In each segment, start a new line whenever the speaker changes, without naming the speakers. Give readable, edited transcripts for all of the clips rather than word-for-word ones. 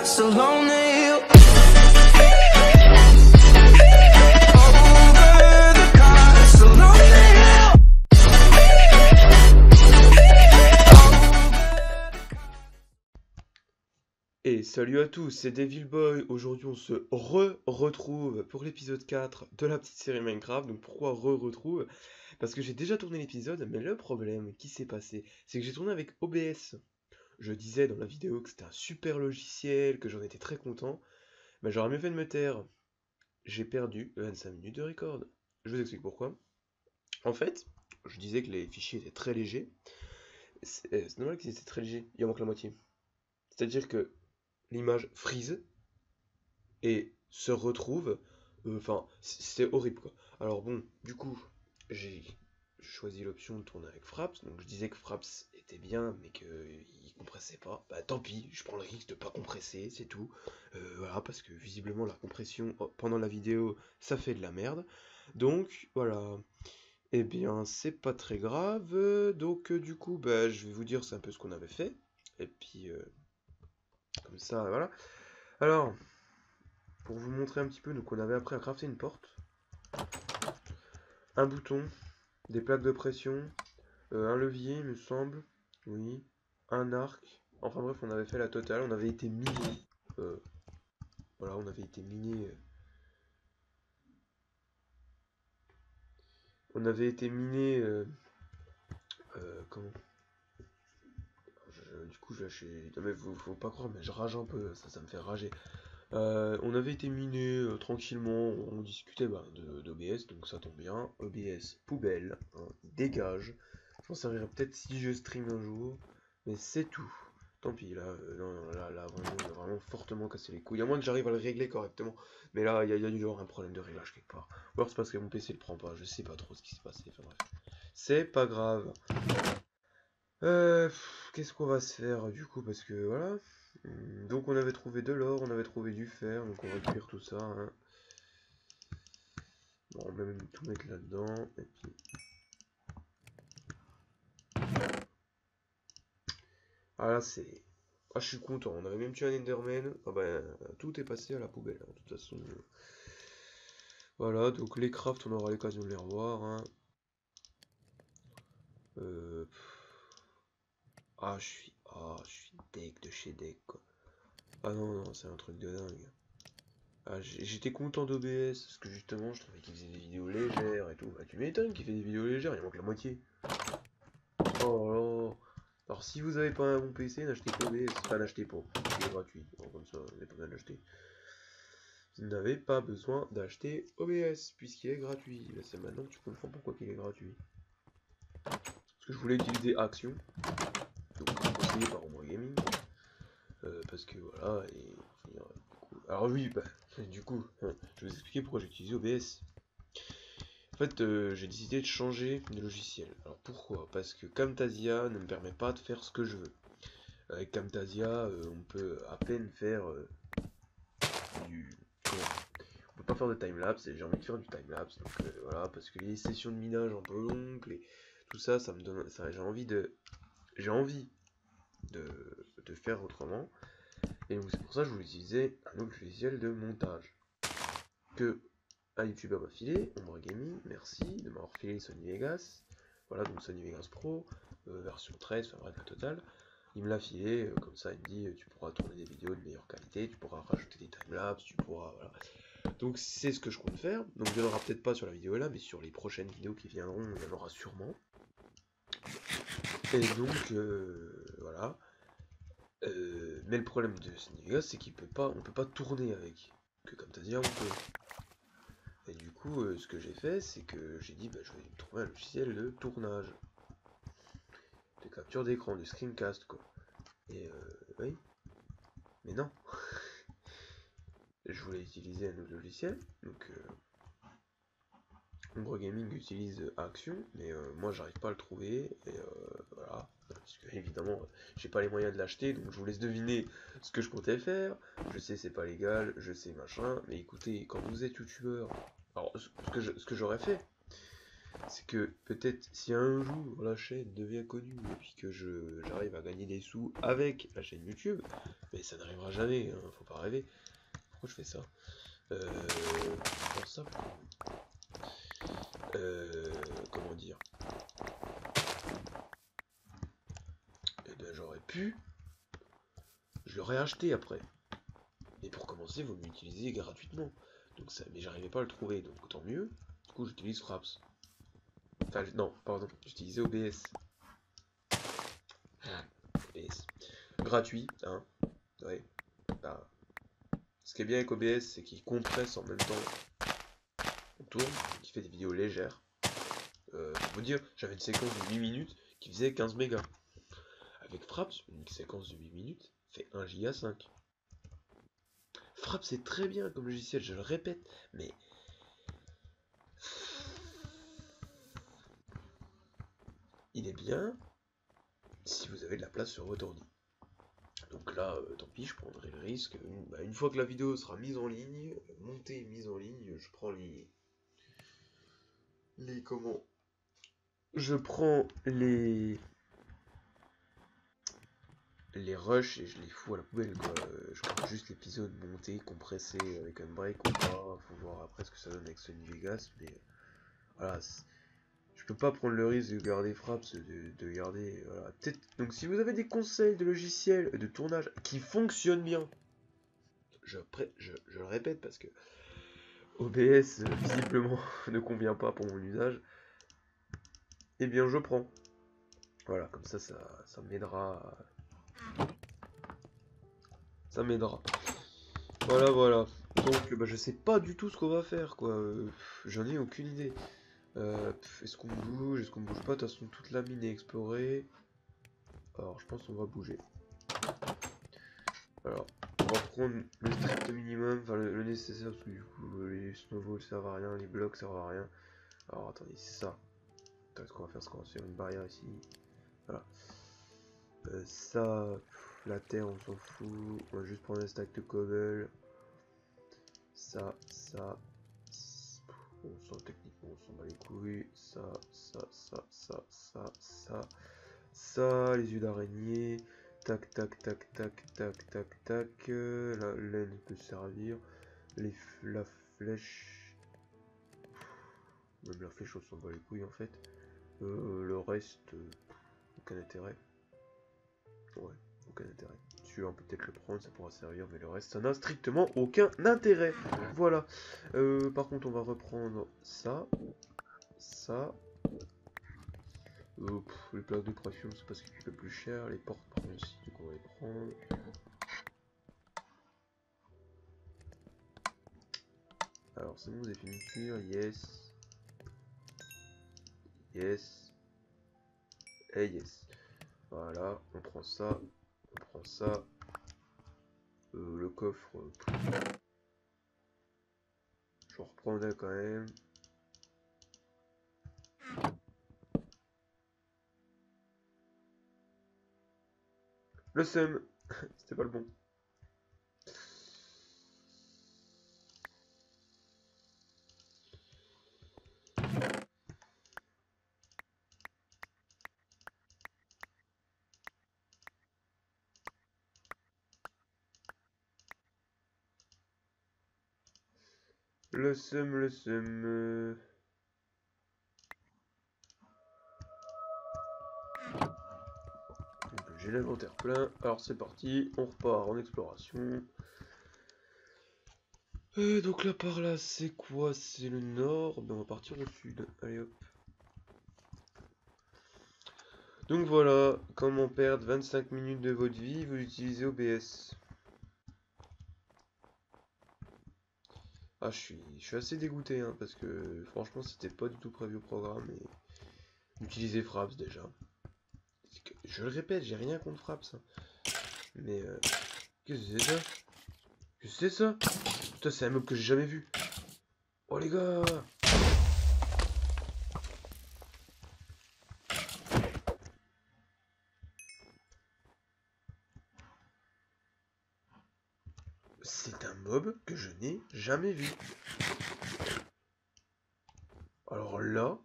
so lonely.
Et salut à tous, c'est Devil Boy. Aujourd'hui on se retrouve pour l'épisode 4 de la petite série Minecraft. Donc pourquoi retrouve? Parce que j'ai déjà tourné l'épisode, mais le problème qui s'est passé, c'est que j'ai tourné avec OBS. Je disais dans la vidéo que c'était un super logiciel, que j'en étais très content. Mais j'aurais mieux fait de me taire. J'ai perdu 25 minutes de record. Je vous explique pourquoi. En fait, je disais que les fichiers étaient très légers. C'est normal qu'ils étaient très légers, il en manque la moitié. C'est-à-dire que l'image freeze et se retrouve, enfin, c'est horrible quoi. Alors bon, du coup, j'ai choisi l'option de tourner avec Fraps, donc je disais que Fraps était bien, mais qu'il compressait pas. Bah tant pis, je prends le risque de pas compresser, c'est tout. Voilà, parce que visiblement la compression pendant la vidéo, ça fait de la merde. Donc voilà. Eh bien, c'est pas très grave. Donc du coup, bah, je vais vous dire c'est un peu ce qu'on avait fait. Et puis, comme ça, voilà. Alors, pour vous montrer un petit peu, donc on avait appris à crafter une porte, un bouton, des plaques de pression, un levier, il me semble, oui, un arc, enfin bref, on avait fait la totale, on avait été miné, voilà, on avait été miné, comment, du coup, non mais faut pas croire, mais je rage un peu, ça me fait rager. On avait été miné tranquillement, on discutait d'OBS, donc ça tombe bien. OBS poubelle, hein, dégage. Je m'en servirai peut-être si je stream un jour, mais c'est tout. Tant pis, là, non, là vraiment, il a vraiment fortement cassé les couilles. À moins que j'arrive à le régler correctement, mais là, il y a dû y avoir un problème de réglage quelque part. Ou alors c'est parce que mon PC le prend pas, je sais pas trop ce qui s'est passé, enfin bref. C'est pas grave. Qu'est-ce qu'on va se faire du coup, parce que voilà. Donc on avait trouvé de l'or, on avait trouvé du fer, donc on récupère tout ça, hein. Bon, on va même tout mettre là-dedans, et puis... Ah là c'est... Ah je suis content, on avait même tué un Enderman, ah bah tout est passé à la poubelle, hein, de toute façon. Voilà, donc les crafts on aura l'occasion de les revoir, hein. Euh... je suis deg de chez deg quoi. Ah non, c'est un truc de dingue. Ah, j'étais content d'OBS, parce que justement, je trouvais qu'il faisait des vidéos légères et tout. Bah, tu m'étonnes qu'il fait des vidéos légères, il manque la moitié. Oh là. Alors, si vous avez pas un bon PC, n'achetez pas OBS. Enfin, n'achetez pas. Il est gratuit. Bon, comme ça, vous n'avez pas besoin de l'acheter. Vous n'avez pas besoin d'acheter OBS, puisqu'il est gratuit. Là, c'est maintenant que tu comprends pourquoi il est gratuit. Parce que je voulais utiliser Action. Donc, conseillé par Ombre Gaming. Parce que voilà, et... Alors oui, bah, du coup, je vais vous expliquer pourquoi j'ai utilisé OBS. En fait, j'ai décidé de changer de logiciel. Alors pourquoi? Parce que Camtasia ne me permet pas de faire ce que je veux. Avec Camtasia, on peut à peine faire du... On peut pas faire de timelapse, et j'ai envie de faire du timelapse. Donc voilà, parce que les sessions de minage un peu longues, tout ça, ça me donne... J'ai envie de faire autrement. Et donc c'est pour ça que je voulais utiliser un autre logiciel de montage. Que un youtubeur m'a filé, Ombre Gaming, merci de m'avoir filé Sony Vegas. Voilà, donc Sony Vegas Pro, version 13, enfin bref, la totale. Il me l'a filé, comme ça il me dit tu pourras tourner des vidéos de meilleure qualité, tu pourras rajouter des timelapses, tu pourras... Voilà. Donc c'est ce que je compte faire. Donc il n'y en aura peut-être pas sur la vidéo là, mais sur les prochaines vidéos qui viendront, il y en aura sûrement. Et donc, voilà. Mais le problème de Sony Vegas, c'est on peut pas tourner avec. Que comme tu as dit, on peut. Et du coup, ce que j'ai fait, c'est que j'ai dit, bah, je vais trouver un logiciel de tournage, de capture d'écran, de screencast, quoi. Et oui, mais non. Je voulais utiliser un autre logiciel, donc Ombre Gaming utilise Action, mais moi j'arrive pas à le trouver, et voilà. Parce que évidemment, j'ai pas les moyens de l'acheter, donc je vous laisse deviner ce que je comptais faire. Je sais c'est pas légal, je sais machin, mais écoutez, quand vous êtes youtubeur, alors ce que j'aurais fait, c'est que peut-être si un jour la chaîne devient connue et puis que j'arrive à gagner des sous avec la chaîne YouTube, mais ça n'arrivera jamais, hein, faut pas rêver. Pourquoi je fais ça? Pour ça, comment dire? Eh ben j'aurais pu, je l'aurais acheté après. Mais pour commencer, vous m'utilisez gratuitement. Donc ça, mais j'arrivais pas à le trouver, donc tant mieux. Du coup, j'utilise Fraps. Enfin, non, pardon, j'utilisais OBS. OBS. Gratuit, hein. Ouais. Bah, ce qui est bien avec OBS, c'est qu'il compresse en même temps. On tourne, il fait des vidéos légères. Pour vous dire, j'avais une séquence de 8 minutes qui faisait 15 mégas. Avec Fraps, une séquence de 8 minutes fait 1 giga 5. Fraps c'est très bien comme logiciel, je le répète, mais il est bien si vous avez de la place sur votre ordi. Donc là, tant pis, je prendrai le risque. Une fois que la vidéo sera mise en ligne, montée et mise en ligne, je prends les comment? Je prends les rushs et je les fous à la poubelle quoi. Je prends juste l'épisode monté, compressé avec un break ou pas. Faut voir après ce que ça donne avec Sony Vegas, mais voilà. Je peux pas prendre le risque de garder Fraps, de garder. Voilà. Peut-être. Donc si vous avez des conseils de logiciels de tournage qui fonctionnent bien, je le répète parce que OBS visiblement ne convient pas pour mon usage, eh bien je prends. Voilà, comme ça m'aidera. Ça m'aidera. Voilà, voilà. Donc bah, je sais pas du tout ce qu'on va faire quoi. J'en ai aucune idée. Est-ce qu'on bouge? Est-ce qu'on bouge pas? De toute façon toute la mine est explorée. Alors je pense qu'on va bouger. Alors, on va prendre le strict minimum, enfin le nécessaire, parce que du coup les snowballs servent à rien, les blocs servent à rien. Alors attendez, c'est ça. Attends, ce qu'on va faire, c'est qu'on va se faire une barrière ici. Voilà. Ça, la terre, on s'en fout. On va juste prendre un stack de cobble. Ça. On s'en techniquement, on s'en bat les couilles. Ça, les yeux d'araignée. Tac, tac, tac, tac, tac, tac, tac. La laine peut servir. La flèche. Même la flèche, on s'en bat les couilles en fait. Le reste, aucun intérêt. Ouais, aucun intérêt. Celui-là, on peut peut-être le prendre, ça pourra servir, mais le reste, ça n'a strictement aucun intérêt. Voilà. Par contre, on va reprendre ça. Ça. Les plaques de pression, c'est pas ce qui coûte le plus cher. Les portes prennent aussi, donc on va les prendre. Alors, c'est bon, vous avez fini de cuire. Yes. Yes. Et yes. Voilà, on prend ça. On prend ça. Le coffre. Je reprendrai quand même. Le seum. C'était pas le bon. Le seum, le seum. J'ai l'inventaire plein. Alors c'est parti. On repart en exploration. Donc là par là, c'est quoi? C'est le nord. Ben, on va partir au sud. Allez hop. Donc voilà, comment perdre 25 minutes de votre vie, vous utilisez OBS. Ah, je suis assez dégoûté, hein, parce que franchement, c'était pas du tout prévu au programme. Et utiliser Fraps déjà. Je le répète, j'ai rien contre Fraps. Hein. Mais qu'est-ce que c'est ça? Qu'est-ce que c'est ça? Putain, c'est un mob que j'ai jamais vu. Oh les gars! C'est un mob que je n'ai jamais vu. Alors là,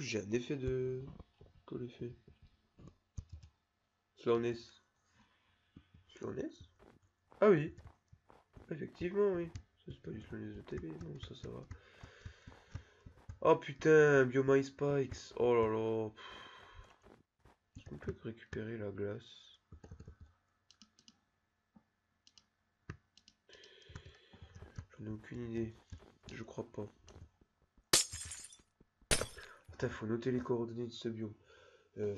plus, j'ai un effet de... Quel effet? Slowness. Slowness? Ah oui, effectivement, oui. Ça, c'est pas du slowness de télé, non, ça va. Oh putain, Biomine Spikes. Oh là là. Est-ce qu'on peut récupérer la glace? J'en ai aucune idée. Je crois pas. Putain, faut noter les coordonnées de ce biome. Un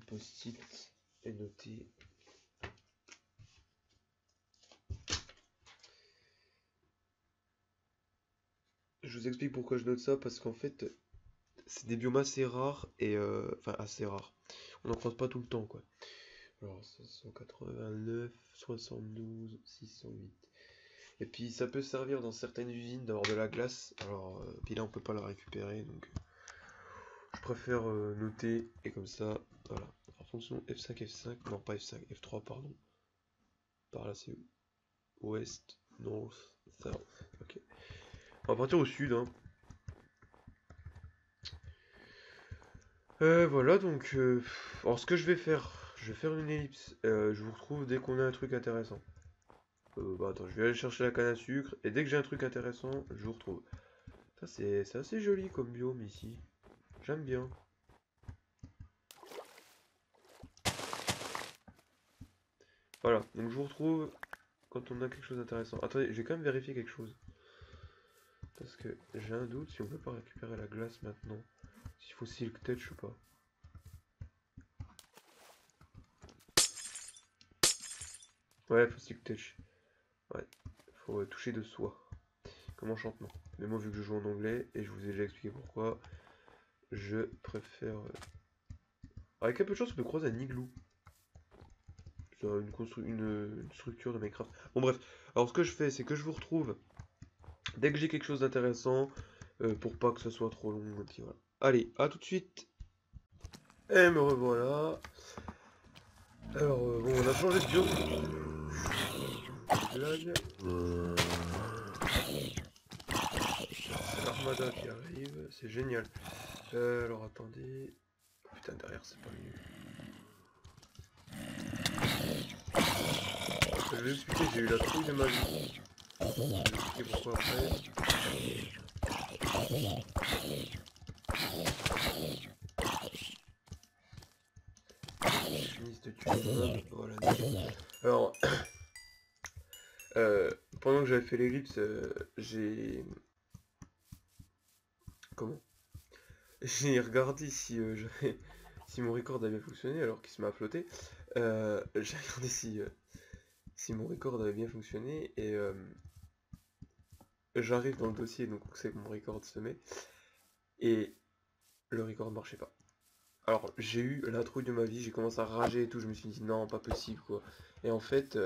post-it et noter. Je vous explique pourquoi je note ça, parce qu'en fait, c'est des biomes assez rares et enfin assez rares. On n'en croise pas tout le temps, quoi. Alors 589, 72, 608. Et puis ça peut servir dans certaines usines d'avoir de la glace. Alors puis là on peut pas la récupérer, donc je préfère noter et comme ça, voilà. Alors fonction F5, F5, non pas F5, F3 pardon. Par là c'est où? Ouest, North, South. Ok. On va partir au sud, hein. Voilà donc. Alors ce que je vais faire une ellipse. Je vous retrouve dès qu'on a un truc intéressant. Bah attends, je vais aller chercher la canne à sucre et dès que j'ai un truc intéressant, je vous retrouve. Ça c'est assez joli comme biome ici. J'aime bien. Voilà, donc je vous retrouve quand on a quelque chose d'intéressant. Attendez, je vais quand même vérifier quelque chose. Parce que j'ai un doute si on peut pas récupérer la glace maintenant. S'il faut Silk Touch ou pas. Ouais, faut Silk Touch. Ouais, faut toucher de soie. Comme enchantement. Mais moi, vu que je joue en anglais, et je vous ai déjà expliqué pourquoi, je préfère... Avec un peu de chance, on peut croiser un igloo. C'est une structure de Minecraft. Bon bref, alors ce que je fais, c'est que je vous retrouve dès que j'ai quelque chose d'intéressant, pour pas que ce soit trop long, et puis voilà. Allez, à tout de suite. Et me revoilà. Alors, bon, on a changé de biome. Blague. C'est l'Armada qui arrive, c'est génial. Alors attendez. Putain, derrière, c'est pas mieux. Je vais expliquer, j'ai eu la trouille de ma vie. Je vais expliquer pourquoi après. Je finis de tuer le mob. Voilà, nickel. Alors, pendant que j'avais fait l'ellipse, j'ai... Comment? J'ai regardé si, si mon record avait fonctionné alors qu'il se m'a à flotter. J'ai regardé si mon record avait bien fonctionné et j'arrive dans le dossier donc c'est que mon record se met et le record ne marchait pas. Alors j'ai eu la trouille de ma vie, j'ai commencé à rager et tout, je me suis dit non pas possible quoi. Et en fait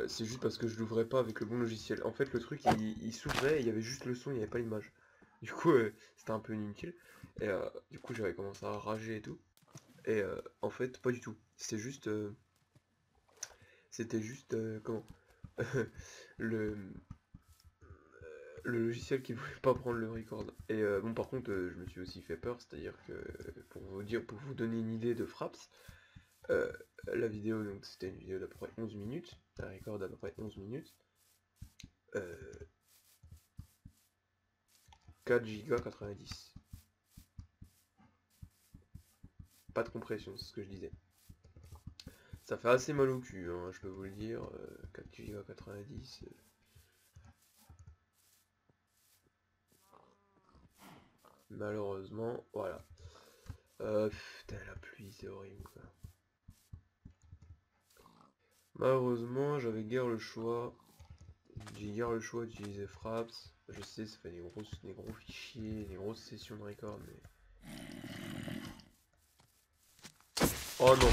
c'est juste parce que je l'ouvrais pas avec le bon logiciel. En fait le truc il s'ouvrait et il y avait juste le son, il n'y avait pas l'image. Du coup c'était un peu inutile. Et du coup j'avais commencé à rager et tout. Et en fait pas du tout. C'était juste comment le le logiciel qui voulait pas prendre le record. Et bon, par contre, je me suis aussi fait peur, c'est-à-dire que pour vous donner une idée de Fraps, euh, la vidéo, donc c'était une vidéo d'à peu près 11 minutes, un record d'à peu près 11 minutes, 4 Go 90. Pas de compression, c'est ce que je disais. Ça fait assez mal au cul, hein, je peux vous le dire. 4 Go 90. Malheureusement, voilà. Putain, la pluie, c'est horrible, quoi. Malheureusement, j'avais guère le choix. J'ai guère le choix d'utiliser Fraps. Je sais, ça fait des gros fichiers, des grosses sessions de record, mais... Oh non!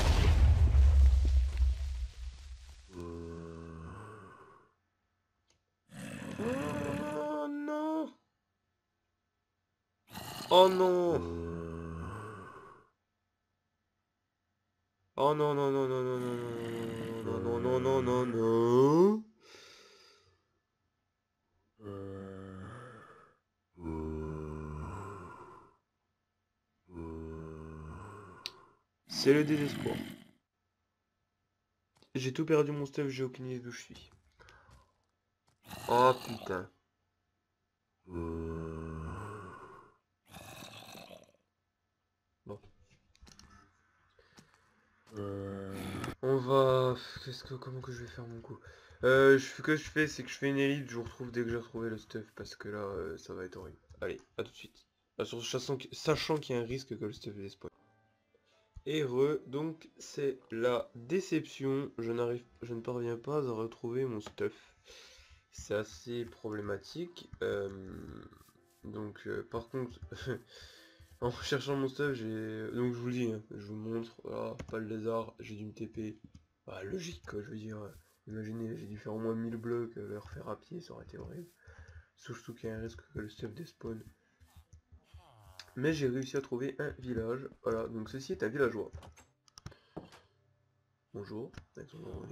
Oh non! Oh non! Oh non, non, non, non, non, non, non, non, non, non, non, non, non. C'est le désespoir. J'ai tout perdu mon stuff, j'ai aucune idée d'où je suis. Oh putain. Bon. On va... Comment que je vais faire mon coup? Ce que je fais, c'est que je fais une élite, je vous retrouve dès que j'ai retrouvé le stuff, parce que là, ça va être horrible. Allez, à tout de suite. Sachant qu'il y a un risque que le stuff despawn. Donc c'est la déception, je ne parviens pas à retrouver mon stuff. C'est assez problématique. Par contre, en cherchant mon stuff, donc je vous le dis, hein, je vous montre, voilà, pas le lézard, j'ai dû me TP. Ah, logique quoi, je veux dire, imaginez, j'ai dû faire au moins 1000 blocs, le refaire à pied, ça aurait été horrible. Surtout qu'il y a un risque que le stuff despawn. Mais j'ai réussi à trouver un village, voilà, donc ceci est un villageois. Bonjour, avec son nom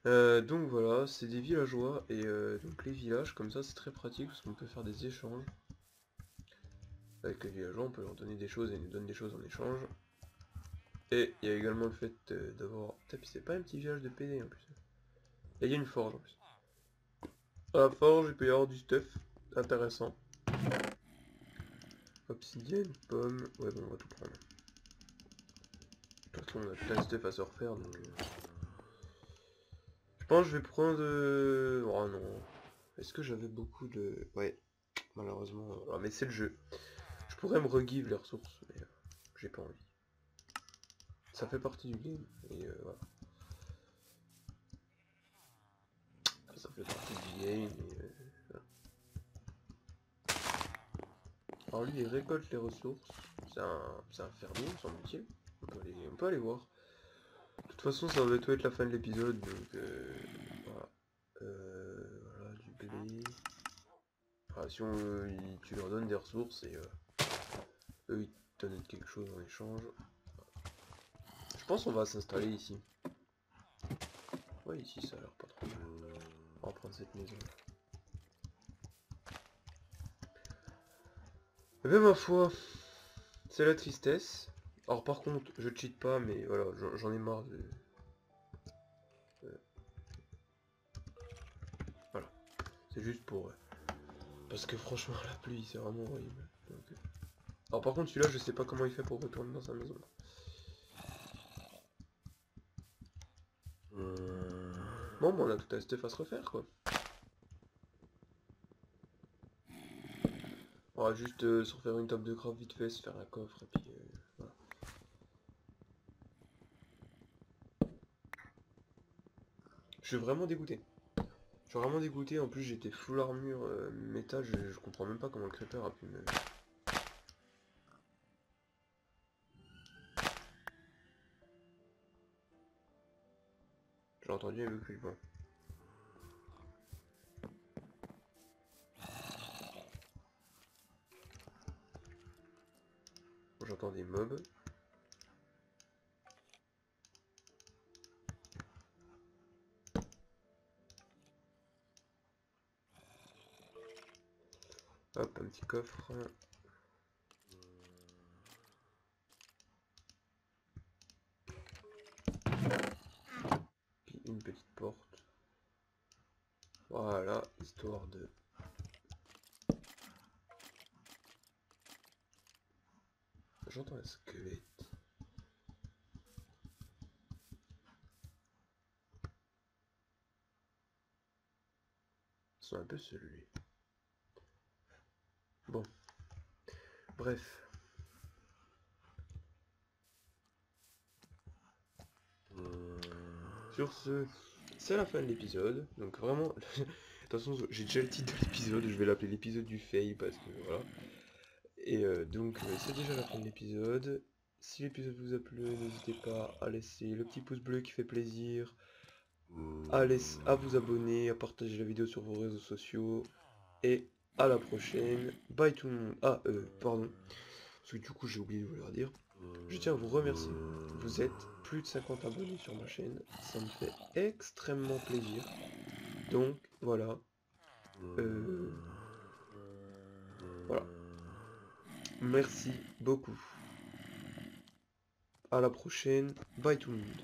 là. Donc voilà, c'est des villageois, et donc les villages, comme ça, c'est très pratique, parce qu'on peut faire des échanges. Avec les villageois, on peut leur donner des choses, et ils nous donnent des choses en échange. Et il y a également le fait d'avoir... C'est pas un petit village de PD en plus. Et il y a une forge en plus. À la forge, il peut y avoir du stuff intéressant. Obsidienne, pomme... Ouais bon, on va tout prendre. De toute façon, on a plein de stuff à se refaire, donc... Je pense que je vais prendre... Oh non. Est-ce que j'avais beaucoup de... Ouais, malheureusement... mais c'est le jeu. Je pourrais me regive les ressources, mais j'ai pas envie. Ça fait partie du game, et voilà. Ça fait partie du game, et voilà. Alors lui, il récolte les ressources. C'est un fermier, semble-t-il. On peut aller voir. De toute façon, ça va bientôt être la fin de l'épisode, donc voilà. Voilà, du blé. Enfin, si tu leur donnes des ressources et eux ils te donnent quelque chose en échange. Je pense qu'on va s'installer ici. Ouais, ici ça a l'air pas trop mal. On va prendre cette maison. Eh bien ma foi, c'est la tristesse. Alors par contre, je cheat pas, mais voilà, j'en ai marre de... Voilà, c'est juste pour... parce que franchement, la pluie, c'est vraiment horrible. Donc, alors par contre, celui-là, je sais pas comment il fait pour retourner dans sa maison. Bon, on a tout un stuff à se refaire, quoi. On va juste se refaire une table de craft vite fait, se faire un coffre, et puis voilà. Je suis vraiment dégoûté. Je suis vraiment dégoûté, en plus j'étais full armure méta, je comprends même pas comment le creeper a pu me... J'ai entendu, il veut plus, bon. J'entends des mobs. Hop, un petit coffre. Puis une petite porte. Voilà, histoire de... J'entends un squelette. C'est un peu celui. Bon. Bref. Sur ce, c'est la fin de l'épisode. Donc vraiment, de toute façon, j'ai déjà le titre de l'épisode. Je vais l'appeler l'épisode du fail parce que voilà. Et c'est déjà la fin de l'épisode. Si l'épisode vous a plu, n'hésitez pas à laisser le petit pouce bleu qui fait plaisir, à vous abonner, à partager la vidéo sur vos réseaux sociaux. Et à la prochaine. Bye tout le monde. Ah, pardon. Parce que du coup, j'ai oublié de vous le redire. Je tiens à vous remercier. Vous êtes plus de 50 abonnés sur ma chaîne. Ça me fait extrêmement plaisir. Donc, voilà. Voilà. Merci beaucoup. à la prochaine, bye tout le monde.